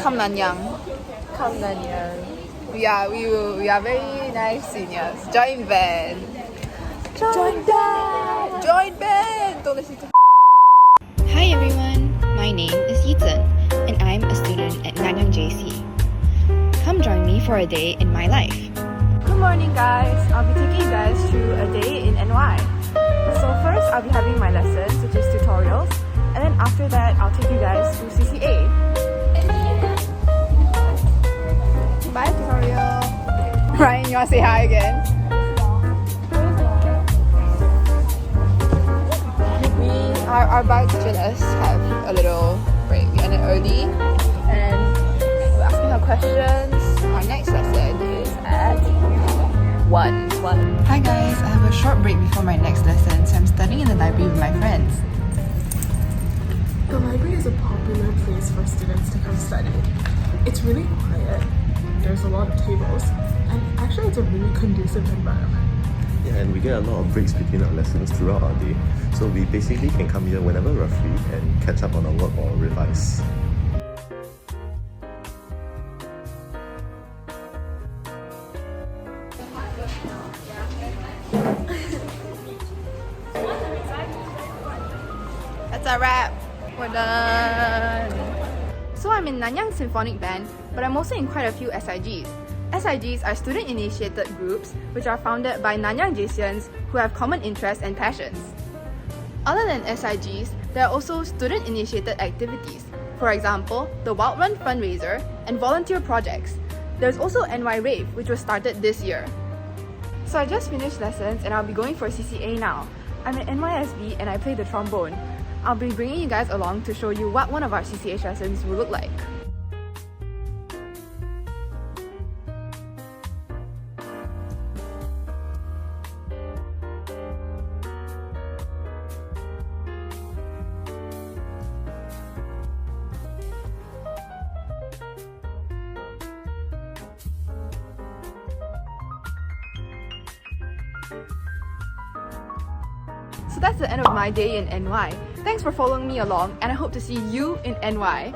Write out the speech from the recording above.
Come Nanyang. Come Nanyang. We are very nice seniors. Join band. Join band. Join band. Don't listen to. Hi everyone, my name is Yizen and I'm a student at NYJC. Come join me for a day in my life. Good morning guys. I'll be taking you guys through a day in NY. So first I'll be having my lessons, which is tutorials, and then after that I'll take you guys to CCA. Bye tutorial. Ryan, you wanna say hi again? Our bachelors have a little break. We ended early and we're asking our questions. Our next lesson is at 1. Hi guys, I have a short break before my next lesson, so I'm studying in the library with my friends. The library is a popular place for students to come study. It's really quiet, there's a lot of tables, and actually it's a really conducive environment. Yeah, and we get a lot of breaks between our lessons throughout our day. So we basically can come here whenever we're free and catch up on our work or revise. That's a wrap. We're done. So I'm in Nanyang Symphonic Band, but I'm also in quite a few SIGs. SIGs are student-initiated groups which are founded by NYJCians who have common interests and passions. Other than SIGs, there are also student-initiated activities. For example, the Wild Run fundraiser and volunteer projects. There's also NY Rave, which was started this year. So I just finished lessons and I'll be going for CCA now. I'm at NYSB and I play the trombone. I'll be bringing you guys along to show you what one of our CCA lessons will look like. So that's the end of my day in NY. Thanks for following me along and I hope to see you in NY.